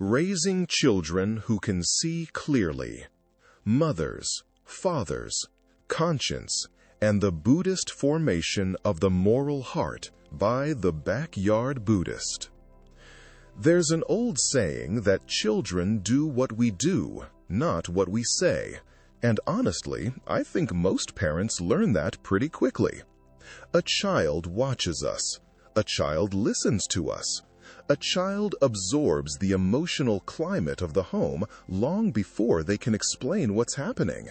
Raising children who can see clearly. Mothers, fathers, conscience, and the Buddhist formation of the moral heart by the Backyard Buddhist. There's an old saying that children do what we do, not what we say. And honestly, I think most parents learn that pretty quickly. A child watches us. A child listens to us. A child absorbs the emotional climate of the home long before they can explain what's happening.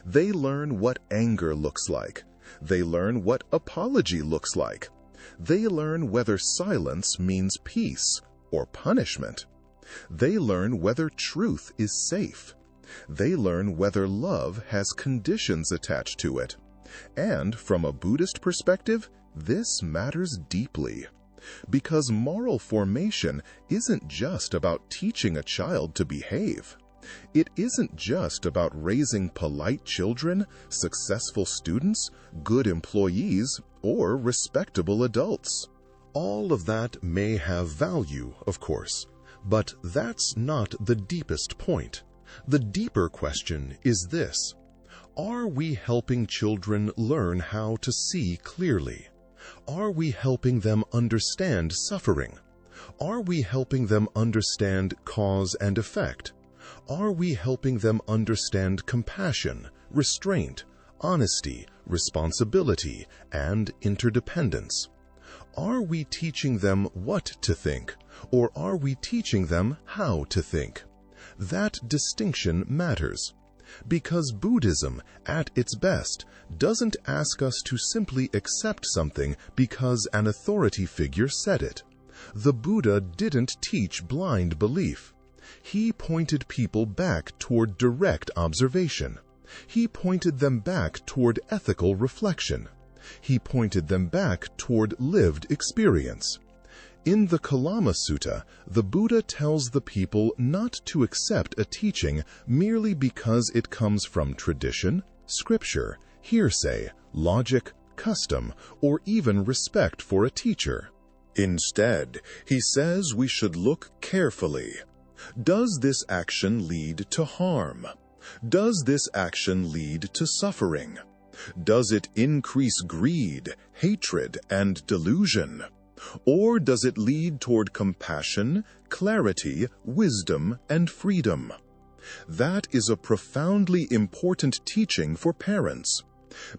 They learn what anger looks like. They learn what apology looks like. They learn whether silence means peace or punishment. They learn whether truth is safe. They learn whether love has conditions attached to it. And from a Buddhist perspective, this matters deeply. Because moral formation isn't just about teaching a child to behave. It isn't just about raising polite children, successful students, good employees, or respectable adults. All of that may have value, of course, but that's not the deepest point. The deeper question is this: are we helping children learn how to see clearly? Are we helping them understand suffering? Are we helping them understand cause and effect? Are we helping them understand compassion, restraint, honesty, responsibility, and interdependence? Are we teaching them what to think, or are we teaching them how to think? That distinction matters, because Buddhism, at its best, doesn't ask us to simply accept something because an authority figure said it. The Buddha didn't teach blind belief. He pointed people back toward direct observation. He pointed them back toward ethical reflection. He pointed them back toward lived experience. In the Kalama Sutta, the Buddha tells the people not to accept a teaching merely because it comes from tradition, scripture, hearsay, logic, custom, or even respect for a teacher. Instead, he says we should look carefully. Does this action lead to harm? Does this action lead to suffering? Does it increase greed, hatred, and delusion? Or does it lead toward compassion, clarity, wisdom, and freedom? That is a profoundly important teaching for parents,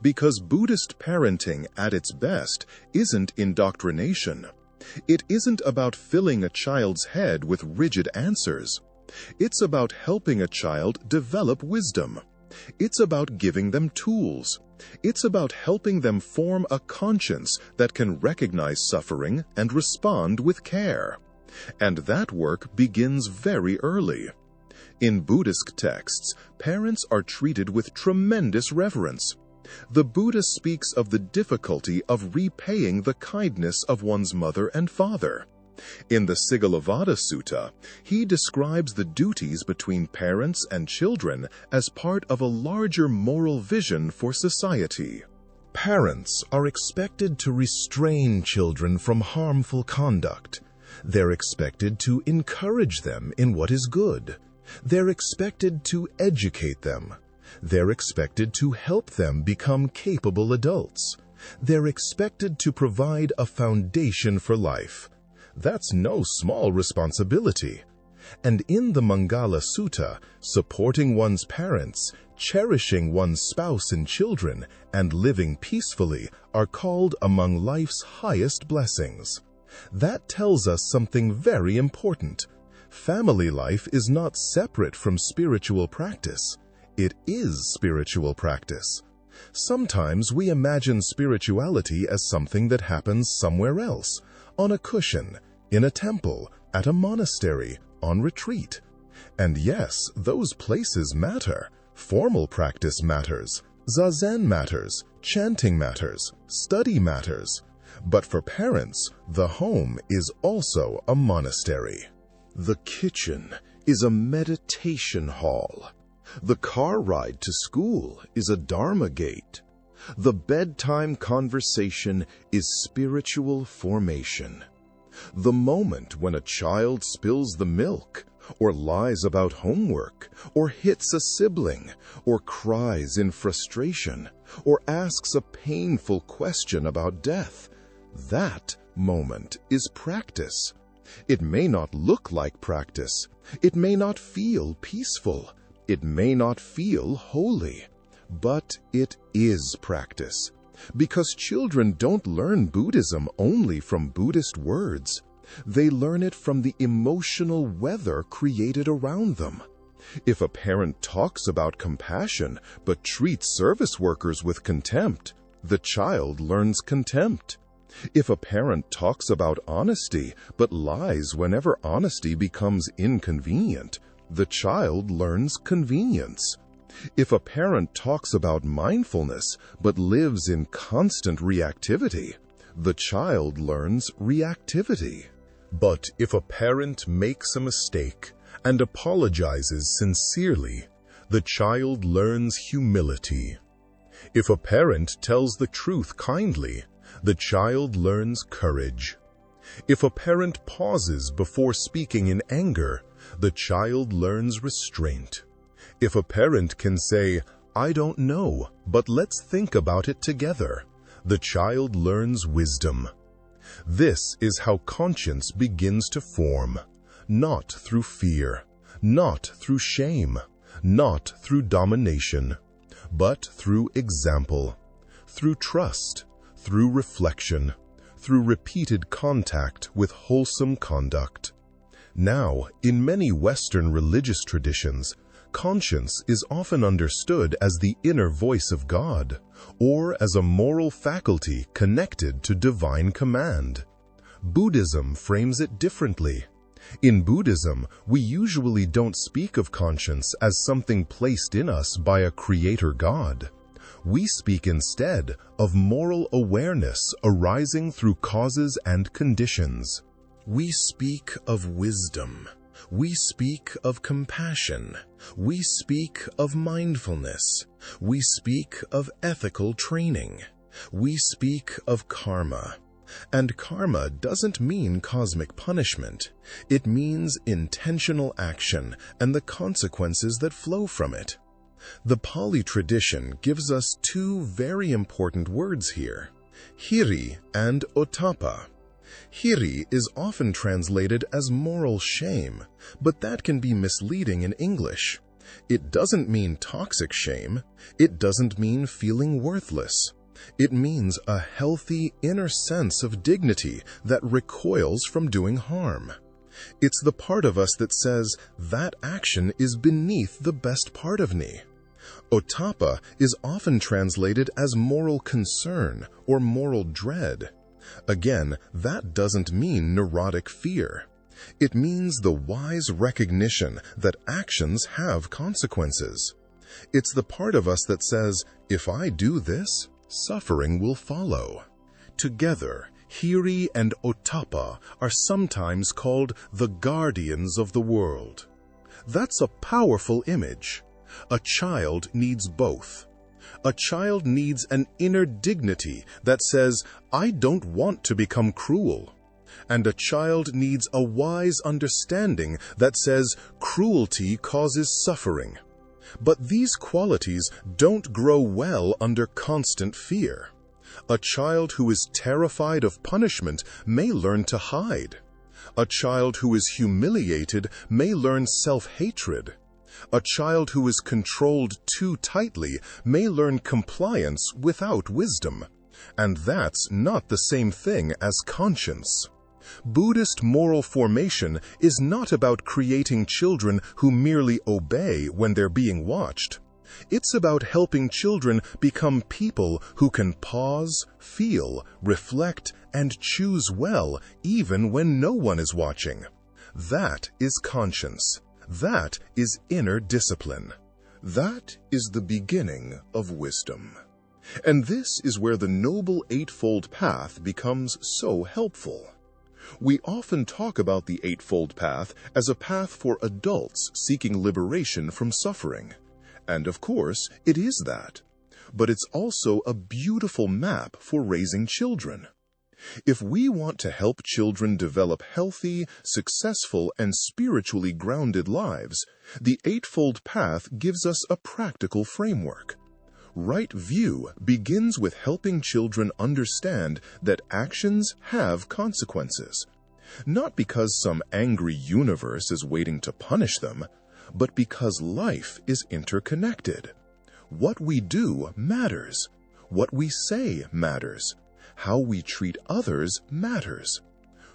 because Buddhist parenting at its best isn't indoctrination. It isn't about filling a child's head with rigid answers. It's about helping a child develop wisdom. It's about giving them tools. It's about helping them form a conscience that can recognize suffering and respond with care. And that work begins very early. In Buddhist texts, parents are treated with tremendous reverence. The Buddha speaks of the difficulty of repaying the kindness of one's mother and father. In the Sigalovada Sutta, he describes the duties between parents and children as part of a larger moral vision for society. Parents are expected to restrain children from harmful conduct. They're expected to encourage them in what is good. They're expected to educate them. They're expected to help them become capable adults. They're expected to provide a foundation for life. That's no small responsibility. And in the Mangala Sutta, supporting one's parents, cherishing one's spouse and children, and living peacefully are called among life's highest blessings. That tells us something very important. Family life is not separate from spiritual practice. It is spiritual practice. Sometimes we imagine spirituality as something that happens somewhere else, on a cushion, in a temple, at a monastery, on retreat. And yes, those places matter. Formal practice matters. Zazen matters. Chanting matters. Study matters. But for parents, the home is also a monastery. The kitchen is a meditation hall. The car ride to school is a Dharma gate. The bedtime conversation is spiritual formation. The moment when a child spills the milk, or lies about homework, or hits a sibling, or cries in frustration, or asks a painful question about death, that moment is practice. It may not look like practice. It may not feel peaceful. It may not feel holy. But it is practice. Because children don't learn Buddhism only from Buddhist words. They learn it from the emotional weather created around them. If a parent talks about compassion but treats service workers with contempt, the child learns contempt. If a parent talks about honesty but lies whenever honesty becomes inconvenient, the child learns convenience. If a parent talks about mindfulness but lives in constant reactivity, the child learns reactivity. But if a parent makes a mistake and apologizes sincerely, the child learns humility. If a parent tells the truth kindly, the child learns courage. If a parent pauses before speaking in anger, the child learns restraint. If a parent can say, "I don't know, but let's think about it together," the child learns wisdom. This is how conscience begins to form, not through fear, not through shame, not through domination, but through example, through trust, through reflection, through repeated contact with wholesome conduct. Now, in many Western religious traditions, conscience is often understood as the inner voice of God, or as a moral faculty connected to divine command. Buddhism frames it differently. In Buddhism, we usually don't speak of conscience as something placed in us by a creator God. We speak instead of moral awareness arising through causes and conditions. We speak of wisdom. We speak of compassion. We speak of mindfulness. We speak of ethical training. We speak of karma. And karma doesn't mean cosmic punishment. It means intentional action and the consequences that flow from it. The Pali tradition gives us two very important words here, hiri and ottappa. Hiri is often translated as moral shame, but that can be misleading in English. It doesn't mean toxic shame. It doesn't mean feeling worthless. It means a healthy inner sense of dignity that recoils from doing harm. It's the part of us that says, that action is beneath the best part of me. Ottappa is often translated as moral concern or moral dread. Again, that doesn't mean neurotic fear. It means the wise recognition that actions have consequences. It's the part of us that says, if I do this, suffering will follow. Together, hiri and ottappa are sometimes called the guardians of the world. That's a powerful image. A child needs both. A child needs an inner dignity that says, I don't want to become cruel. And a child needs a wise understanding that says, cruelty causes suffering. But these qualities don't grow well under constant fear. A child who is terrified of punishment may learn to hide. A child who is humiliated may learn self-hatred. A child who is controlled too tightly may learn compliance without wisdom. And that's not the same thing as conscience. Buddhist moral formation is not about creating children who merely obey when they're being watched. It's about helping children become people who can pause, feel, reflect, and choose well even when no one is watching. That is conscience. That is inner discipline. That is the beginning of wisdom. And this is where the Noble Eightfold Path becomes so helpful. We often talk about the Eightfold Path as a path for adults seeking liberation from suffering. And of course, it is that. But it's also a beautiful map for raising children. If we want to help children develop healthy, successful, and spiritually grounded lives, the Eightfold Path gives us a practical framework. Right view begins with helping children understand that actions have consequences. Not because some angry universe is waiting to punish them, but because life is interconnected. What we do matters. What we say matters. How we treat others matters.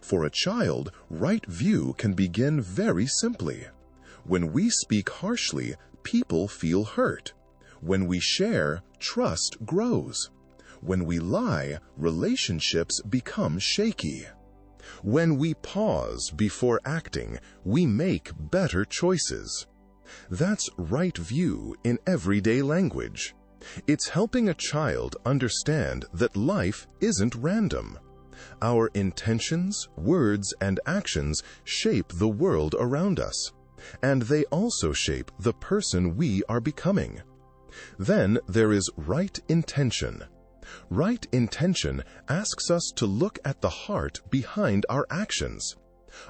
For a child, right view can begin very simply. When we speak harshly, people feel hurt. When we share, trust grows. When we lie, relationships become shaky. When we pause before acting, we make better choices. That's right view in everyday language. It's helping a child understand that life isn't random. Our intentions, words, and actions shape the world around us, and they also shape the person we are becoming. Then there is right intention. Right intention asks us to look at the heart behind our actions.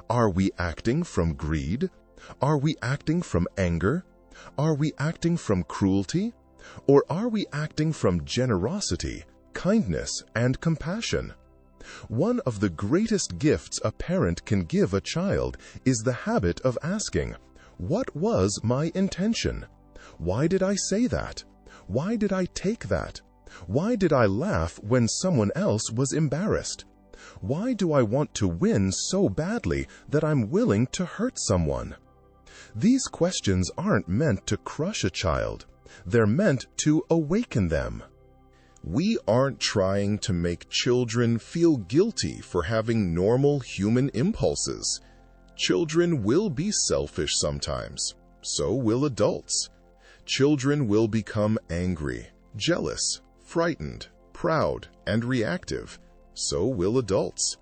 Are we acting from greed? Are we acting from anger? Are we acting from cruelty? Or are we acting from generosity, kindness, and compassion? One of the greatest gifts a parent can give a child is the habit of asking, "What was my intention? Why did I say that? Why did I take that? Why did I laugh when someone else was embarrassed? Why do I want to win so badly that I'm willing to hurt someone?" These questions aren't meant to crush a child. They're meant to awaken them. We aren't trying to make children feel guilty for having normal human impulses. Children will be selfish sometimes. So will adults. Children will become angry, jealous, frightened, proud, and reactive. So will adults.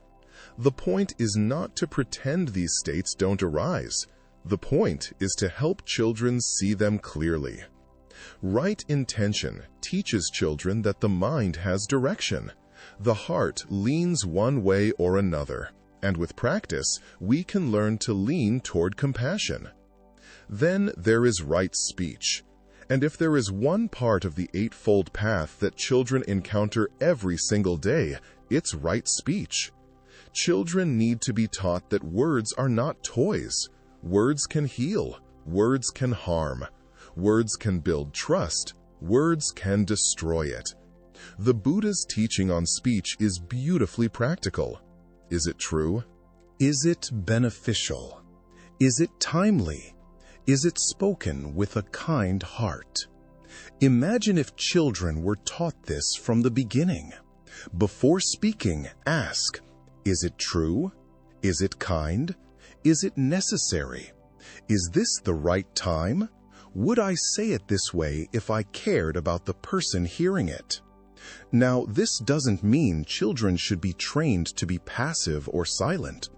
The point is not to pretend these states don't arise. The point is to help children see them clearly. Right intention teaches children that the mind has direction. The heart leans one way or another, and with practice, we can learn to lean toward compassion. Then there is right speech. And if there is one part of the Eightfold Path that children encounter every single day, it's right speech. Children need to be taught that words are not toys. Words can heal. Words can harm. Words can build trust. Words can destroy it. The Buddha's teaching on speech is beautifully practical. Is it true? Is it beneficial? Is it timely? Is it spoken with a kind heart? Imagine if children were taught this from the beginning. Before speaking, ask, is it true? Is it kind? Is it necessary? Is this the right time? Would I say it this way if I cared about the person hearing it? Now, this doesn't mean children should be trained to be passive or silent.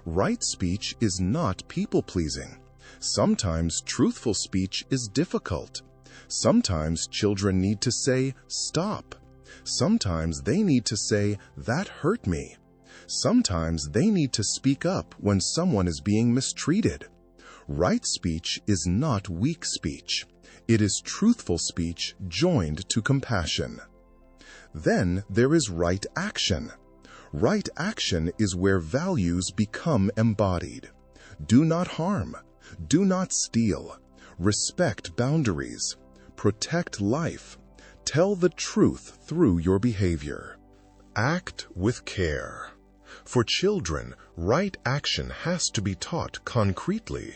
Right speech is not people-pleasing. Sometimes truthful speech is difficult. Sometimes children need to say, "Stop." Sometimes they need to say, "That hurt me." Sometimes they need to speak up when someone is being mistreated. Right speech is not weak speech. It is truthful speech joined to compassion. Then there is right action. Right action is where values become embodied. Do not harm. Do not steal. Respect boundaries. Protect life. Tell the truth through your behavior. Act with care. For children, right action has to be taught concretely.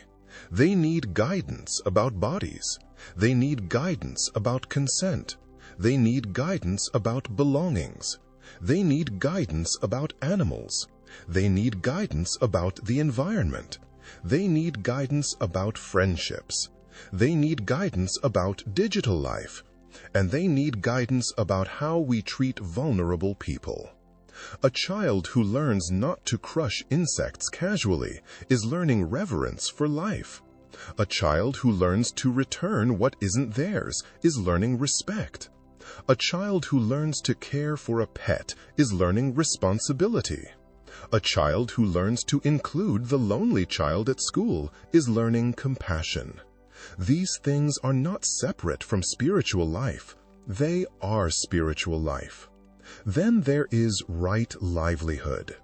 They need guidance about bodies. They need guidance about consent. They need guidance about belongings. They need guidance about animals. They need guidance about the environment. They need guidance about friendships. They need guidance about digital life. And they need guidance about how we treat vulnerable people. A child who learns not to crush insects casually is learning reverence for life. A child who learns to return what isn't theirs is learning respect. A child who learns to care for a pet is learning responsibility. A child who learns to include the lonely child at school is learning compassion. These things are not separate from spiritual life. They are spiritual life. Then there is right livelihood.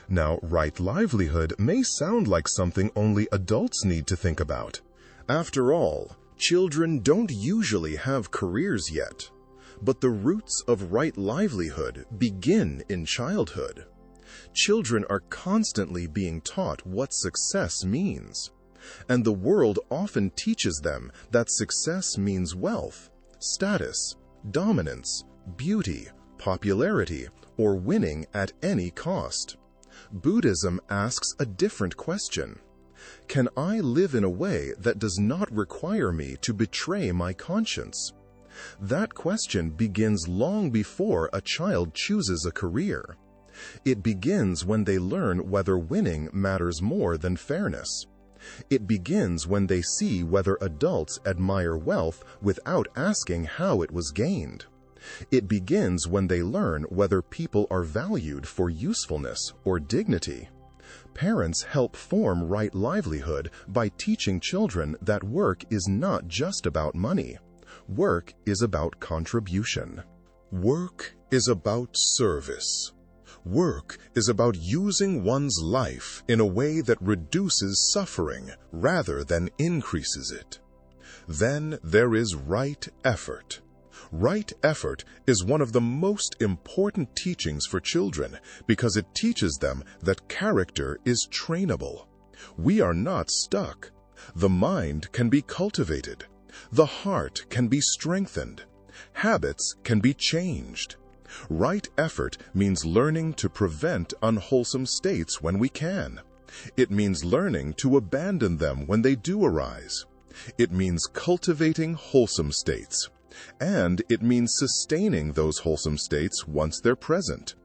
Now, right livelihood may sound like something only adults need to think about. After all, children don't usually have careers yet. But the roots of right livelihood begin in childhood. Children are constantly being taught what success means. And the world often teaches them that success means wealth, status, dominance, beauty, popularity, or winning at any cost. Buddhism asks a different question. Can I live in a way that does not require me to betray my conscience? That question begins long before a child chooses a career. It begins when they learn whether winning matters more than fairness. It begins when they see whether adults admire wealth without asking how it was gained. It begins when they learn whether people are valued for usefulness or dignity. Parents help form right livelihood by teaching children that work is not just about money. Work is about contribution. Work is about service. Work is about using one's life in a way that reduces suffering rather than increases it. Then there is right effort. Right effort is one of the most important teachings for children because it teaches them that character is trainable. We are not stuck. The mind can be cultivated. The heart can be strengthened. Habits can be changed. Right effort means learning to prevent unwholesome states when we can. It means learning to abandon them when they do arise. It means cultivating wholesome states. And it means sustaining those wholesome states once they're present.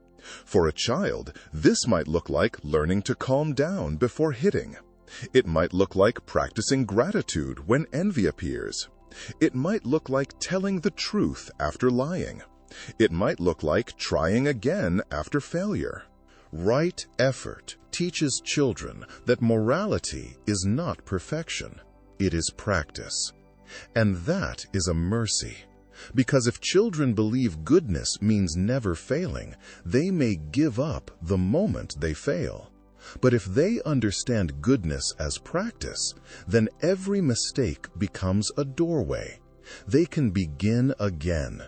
For a child, this might look like learning to calm down before hitting. It might look like practicing gratitude when envy appears. It might look like telling the truth after lying. It might look like trying again after failure. Right effort teaches children that morality is not perfection. It is practice. And that is a mercy. Because if children believe goodness means never failing, they may give up the moment they fail. But if they understand goodness as practice, then every mistake becomes a doorway. They can begin again.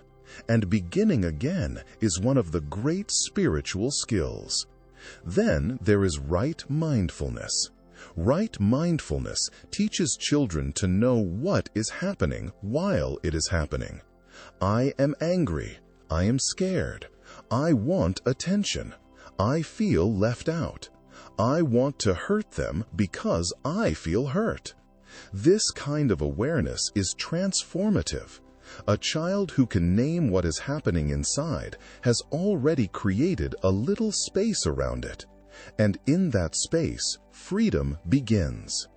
And beginning again is one of the great spiritual skills. Then there is right mindfulness. Right mindfulness teaches children to know what is happening while it is happening. I am angry. I am scared. I want attention. I feel left out. I want to hurt them because I feel hurt. This kind of awareness is transformative. A child who can name what is happening inside has already created a little space around it. And in that space, freedom begins.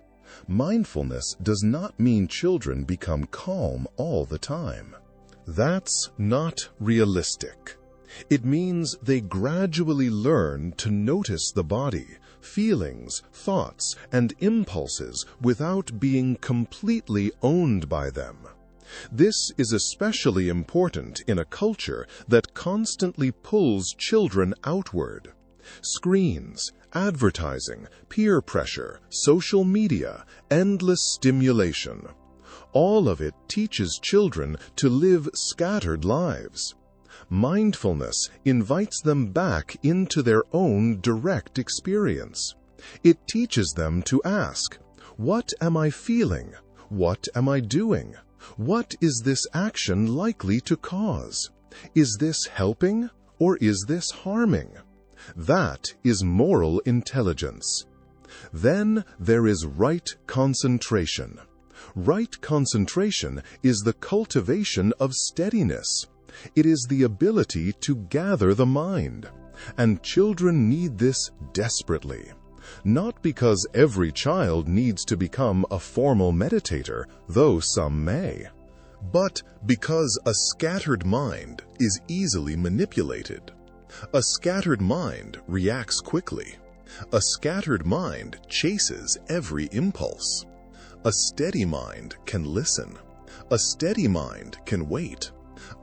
Mindfulness does not mean children become calm all the time. That's not realistic. It means they gradually learn to notice the body, feelings, thoughts, and impulses without being completely owned by them. This is especially important in a culture that constantly pulls children outward. Screens, advertising, peer pressure, social media, endless stimulation. All of it teaches children to live scattered lives. Mindfulness invites them back into their own direct experience. It teaches them to ask, what am I feeling? What am I doing? What is this action likely to cause? Is this helping or is this harming? That is moral intelligence. Then there is right concentration. Right concentration is the cultivation of steadiness. It is the ability to gather the mind. And children need this desperately. Not because every child needs to become a formal meditator, though some may. But because a scattered mind is easily manipulated, a scattered mind reacts quickly. A scattered mind chases every impulse. A steady mind can listen. A steady mind can wait.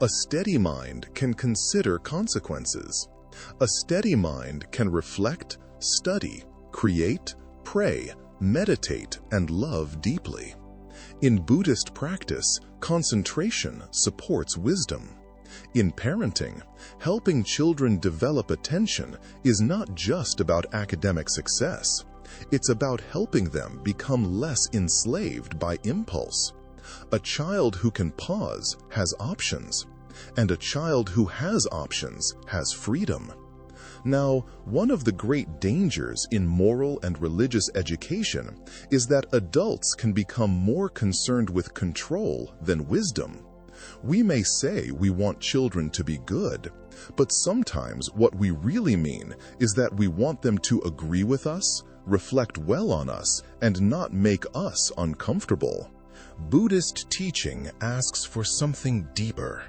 A steady mind can consider consequences. A steady mind can reflect, study, create, pray, meditate, and love deeply. In Buddhist practice, concentration supports wisdom. In parenting, helping children develop attention is not just about academic success. It's about helping them become less enslaved by impulse. A child who can pause has options, and a child who has options has freedom. Now, one of the great dangers in moral and religious education is that adults can become more concerned with control than wisdom. We may say we want children to be good, but sometimes what we really mean is that we want them to agree with us, reflect well on us, and not make us uncomfortable. Buddhist teaching asks for something deeper.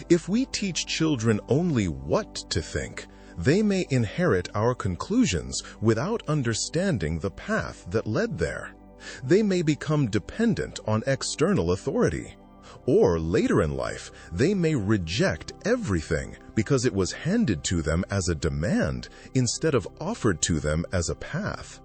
If we teach children only what to think, they may inherit our conclusions without understanding the path that led there. They may become dependent on external authority. Or later in life, they may reject everything because it was handed to them as a demand instead of offered to them as a path.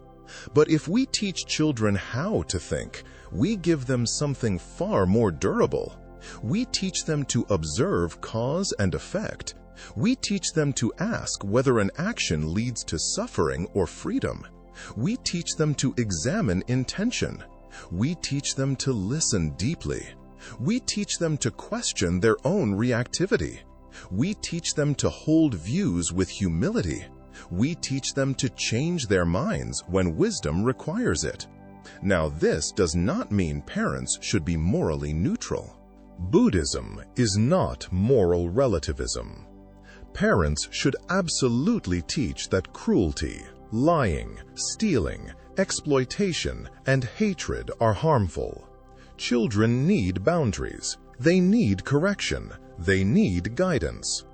But if we teach children how to think, we give them something far more durable. We teach them to observe cause and effect. We teach them to ask whether an action leads to suffering or freedom. We teach them to examine intention. We teach them to listen deeply. We teach them to question their own reactivity. We teach them to hold views with humility. We teach them to change their minds when wisdom requires it. Now, this does not mean parents should be morally neutral. Buddhism is not moral relativism. Parents should absolutely teach that cruelty, lying, stealing, exploitation, and hatred are harmful. Children need boundaries. They need correction. They need guidance.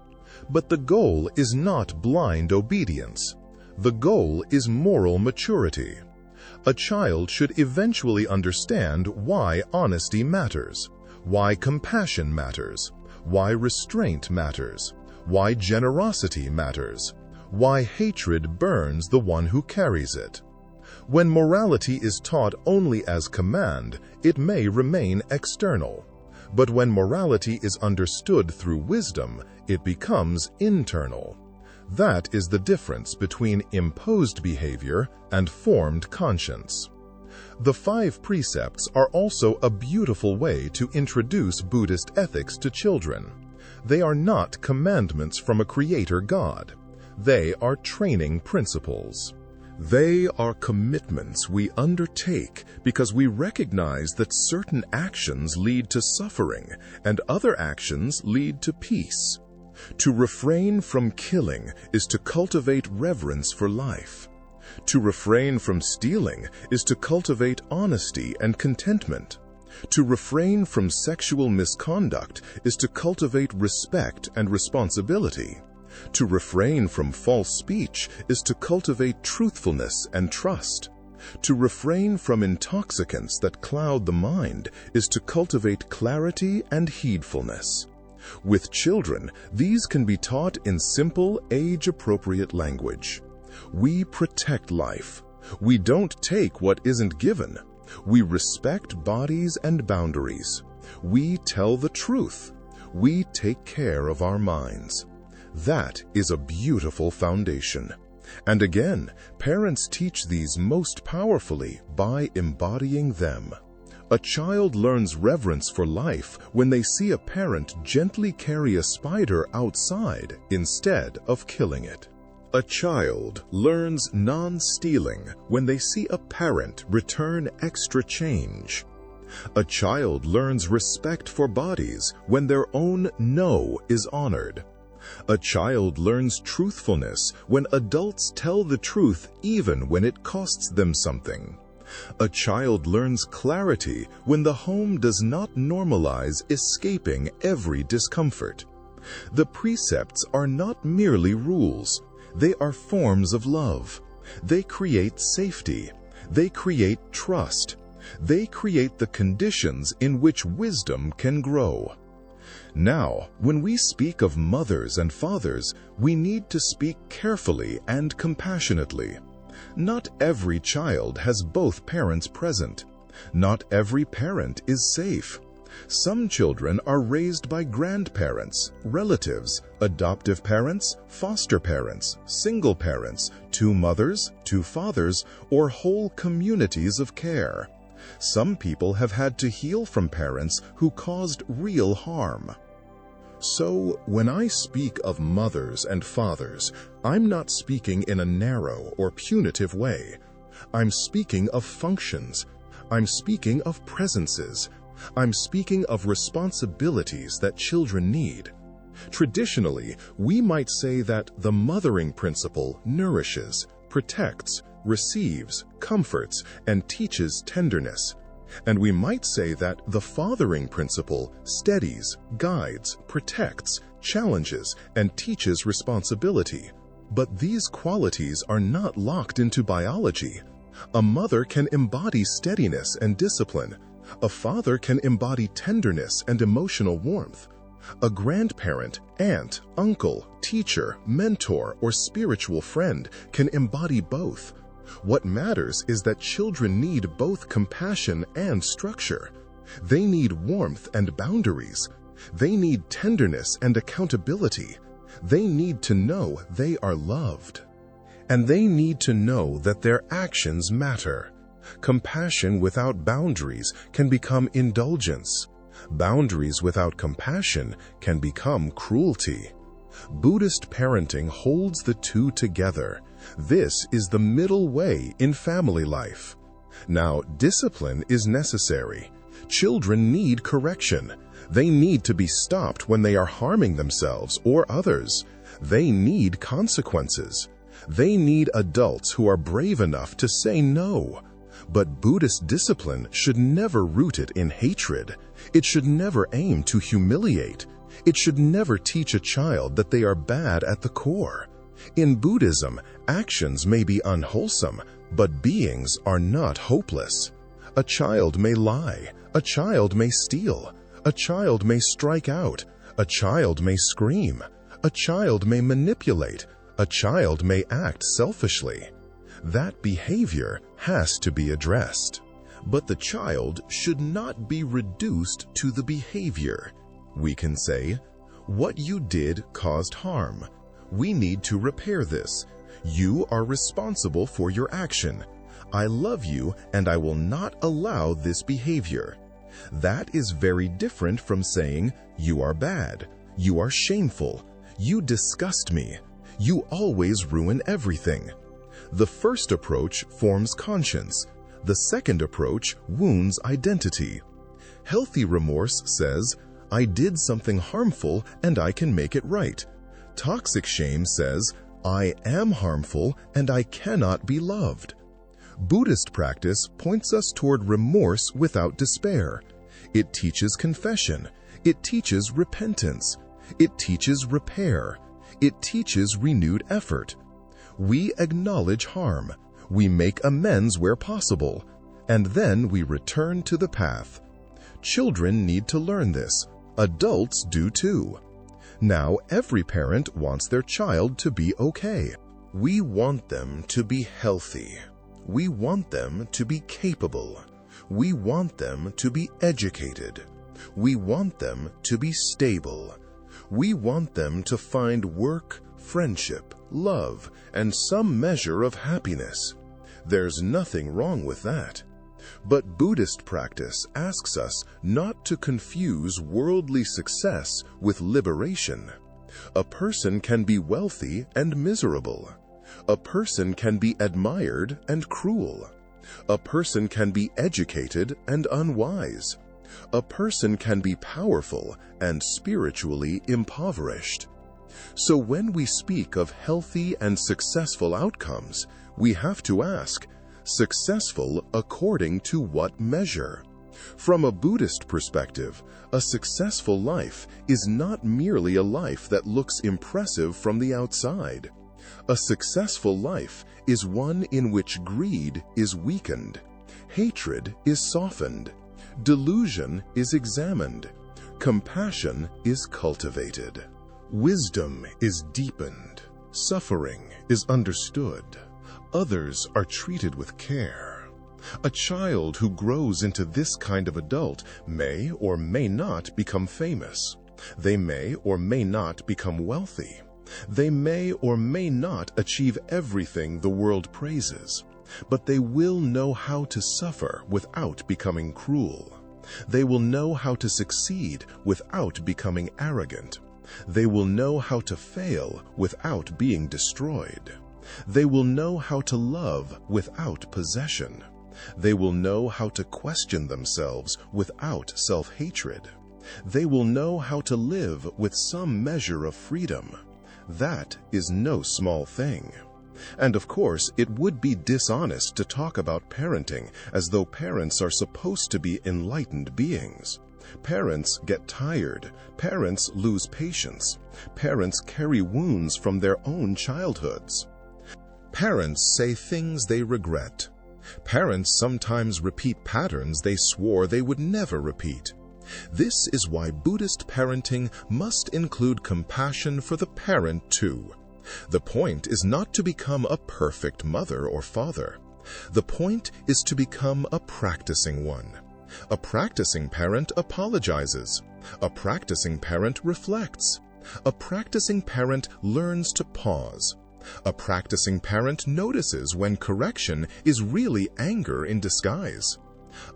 But the goal is not blind obedience. The goal is moral maturity. A child should eventually understand why honesty matters, why compassion matters, why restraint matters, why generosity matters, why hatred burns the one who carries it. When morality is taught only as command, it may remain external. But when morality is understood through wisdom, it becomes internal. That is the difference between imposed behavior and formed conscience. The Five Precepts are also a beautiful way to introduce Buddhist ethics to children. They are not commandments from a creator God. They are training principles. They are commitments we undertake because we recognize that certain actions lead to suffering and other actions lead to peace. To refrain from killing is to cultivate reverence for life. To refrain from stealing is to cultivate honesty and contentment. To refrain from sexual misconduct is to cultivate respect and responsibility. To refrain from false speech is to cultivate truthfulness and trust. To refrain from intoxicants that cloud the mind is to cultivate clarity and heedfulness. With children, these can be taught in simple, age-appropriate language. We protect life. We don't take what isn't given. We respect bodies and boundaries. We tell the truth. We take care of our minds. That is a beautiful foundation. And again, parents teach these most powerfully by embodying them. A child learns reverence for life when they see a parent gently carry a spider outside instead of killing it. A child learns non-stealing when they see a parent return extra change. A child learns respect for bodies when their own no is honored. A child learns truthfulness when adults tell the truth even when it costs them something. A child learns clarity when the home does not normalize escaping every discomfort. The precepts are not merely rules. They are forms of love. They create safety. They create trust. They create the conditions in which wisdom can grow. Now, when we speak of mothers and fathers, we need to speak carefully and compassionately. Not every child has both parents present. Not every parent is safe. Some children are raised by grandparents, relatives, adoptive parents, foster parents, single parents, two mothers, two fathers, or whole communities of care. Some people have had to heal from parents who caused real harm. So, when I speak of mothers and fathers, I'm not speaking in a narrow or punitive way. I'm speaking of functions. I'm speaking of presences. I'm speaking of responsibilities that children need. Traditionally, we might say that the mothering principle nourishes, protects, receives, comforts, and teaches tenderness. And we might say that the fathering principle steadies, guides, protects, challenges, and teaches responsibility. But these qualities are not locked into biology. A mother can embody steadiness and discipline. A father can embody tenderness and emotional warmth. A grandparent, aunt, uncle, teacher, mentor, or spiritual friend can embody both. What matters is that children need both compassion and structure. They need warmth and boundaries. They need tenderness and accountability. They need to know they are loved. And they need to know that their actions matter. Compassion without boundaries can become indulgence. Boundaries without compassion can become cruelty. Buddhist parenting holds the two together. This is the middle way in family life. Now, discipline is necessary. Children need correction. They need to be stopped when they are harming themselves or others. They need consequences. They need adults who are brave enough to say no. But Buddhist discipline should never root it in hatred. It should never aim to humiliate. It should never teach a child that they are bad at the core. In Buddhism, actions may be unwholesome, but beings are not hopeless. A child may lie. A child may steal. A child may strike out. A child may scream. A child may manipulate. A child may act selfishly. That behavior has to be addressed. But the child should not be reduced to the behavior. We can say, "What you did caused harm. We need to repair this. You are responsible for your action. I love you and I will not allow this behavior." That is very different from saying, "You are bad. You are shameful. You disgust me. You always ruin everything." The first approach forms conscience. The second approach wounds identity. Healthy remorse says, "I did something harmful and I can make it right." Toxic shame says, "I am harmful and I cannot be loved." Buddhist practice points us toward remorse without despair. It teaches confession. It teaches repentance. It teaches repair. It teaches renewed effort. We acknowledge harm. We make amends where possible. And then we return to the path. Children need to learn this. Adults do too. Now, every parent wants their child to be okay. We want them to be healthy. We want them to be capable. We want them to be educated. We want them to be stable. We want them to find work, friendship, love, and some measure of happiness. There's nothing wrong with that. But Buddhist practice asks us not to confuse worldly success with liberation. A person can be wealthy and miserable. A person can be admired and cruel. A person can be educated and unwise. A person can be powerful and spiritually impoverished. So when we speak of healthy and successful outcomes, we have to ask, Successful according to what measure? From a Buddhist perspective, a successful life is not merely a life that looks impressive from the outside. A successful life is one in which greed is weakened, hatred is softened, delusion is examined, compassion is cultivated, wisdom is deepened, suffering is understood, others are treated with care. A child who grows into this kind of adult may or may not become famous. They may or may not become wealthy. They may or may not achieve everything the world praises, but they will know how to suffer without becoming cruel. They will know how to succeed without becoming arrogant. They will know how to fail without being destroyed. They will know how to love without possession. They will know how to question themselves without self-hatred. They will know how to live with some measure of freedom. That is no small thing. And of course, it would be dishonest to talk about parenting as though parents are supposed to be enlightened beings. Parents get tired. Parents lose patience. Parents carry wounds from their own childhoods. Parents say things they regret. Parents sometimes repeat patterns they swore they would never repeat. This is why Buddhist parenting must include compassion for the parent too. The point is not to become a perfect mother or father. The point is to become a practicing one. A practicing parent apologizes. A practicing parent reflects. A practicing parent learns to pause. A practicing parent notices when correction is really anger in disguise.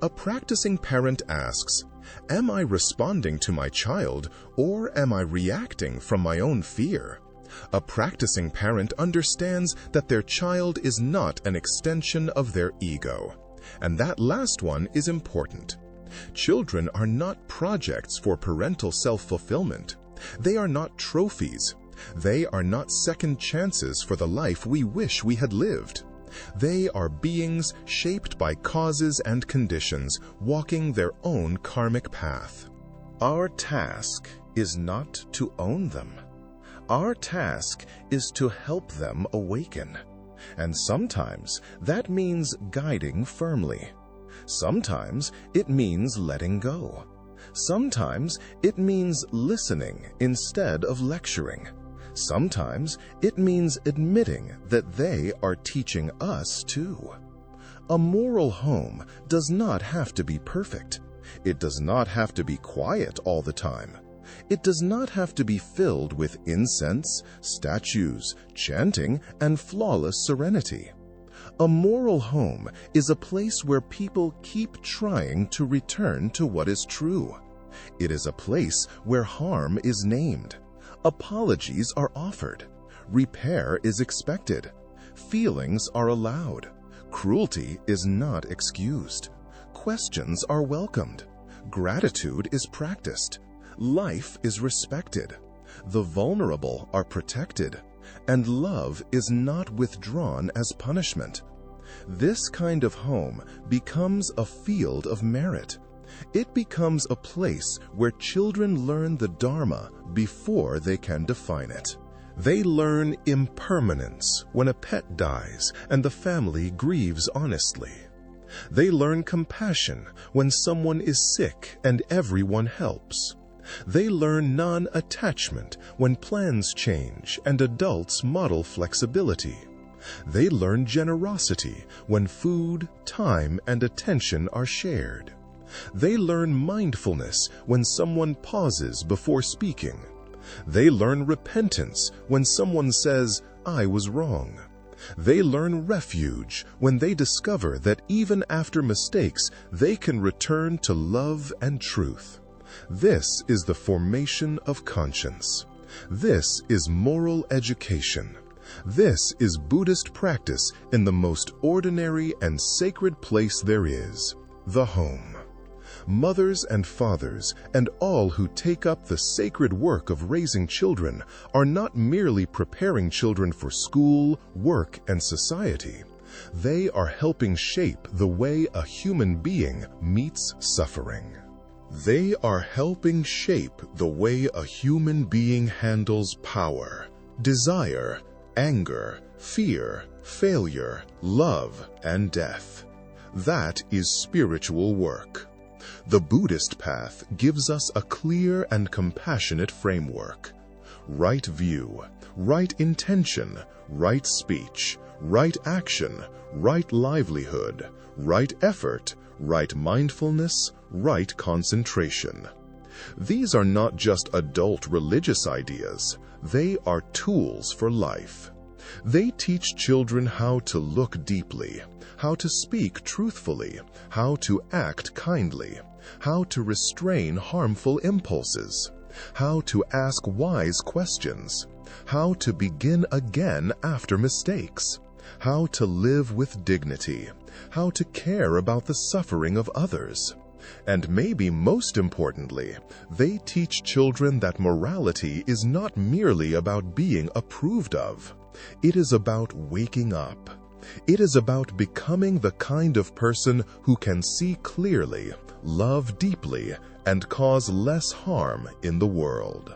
A practicing parent asks, "Am I responding to my child, or am I reacting from my own fear?" A practicing parent understands that their child is not an extension of their ego. And that last one is important. Children are not projects for parental self-fulfillment. They are not trophies. They are not second chances for the life we wish we had lived. They are beings shaped by causes and conditions, walking their own karmic path. Our task is not to own them. Our task is to help them awaken. And sometimes that means guiding firmly. Sometimes it means letting go. Sometimes it means listening instead of lecturing. Sometimes it means admitting that they are teaching us too. A moral home does not have to be perfect. It does not have to be quiet all the time. It does not have to be filled with incense, statues, chanting, and flawless serenity. A moral home is a place where people keep trying to return to what is true. It is a place where harm is named. Apologies are offered. Repair is expected. Feelings are allowed. Cruelty is not excused. Questions are welcomed. Gratitude is practiced. Life is respected. The vulnerable are protected. And love is not withdrawn as punishment. This kind of home becomes a field of merit. It becomes a place where children learn the Dharma before they can define it. They learn impermanence when a pet dies and the family grieves honestly. They learn compassion when someone is sick and everyone helps. They learn non-attachment when plans change and adults model flexibility. They learn generosity when food, time, and attention are shared. They learn mindfulness when someone pauses before speaking. They learn repentance when someone says, "I was wrong." They learn refuge when they discover that even after mistakes, they can return to love and truth. This is the formation of conscience. This is moral education. This is Buddhist practice in the most ordinary and sacred place there is, the home. Mothers and fathers and all who take up the sacred work of raising children are not merely preparing children for school, work, and society, They are helping shape the way a human being meets suffering. They are helping shape the way a human being handles power, desire, anger, fear, failure, love, and death. That is spiritual work. The Buddhist path gives us a clear and compassionate framework. Right view, right intention, right speech, right action, right livelihood, right effort, right mindfulness, right concentration. These are not just adult religious ideas, they are tools for life. They teach children how to look deeply, how to speak truthfully, how to act kindly, how to restrain harmful impulses, how to ask wise questions, how to begin again after mistakes, how to live with dignity, how to care about the suffering of others. And maybe most importantly, they teach children that morality is not merely about being approved of. It is about waking up. It is about becoming the kind of person who can see clearly, love deeply, and cause less harm in the world.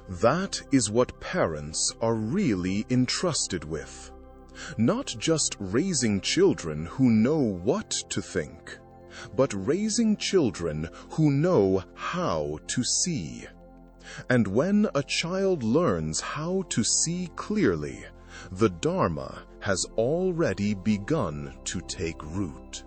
That is what parents are really entrusted with. Not just raising children who know what to think, but raising children who know how to see. And when a child learns how to see clearly, the Dharma has already begun to take root.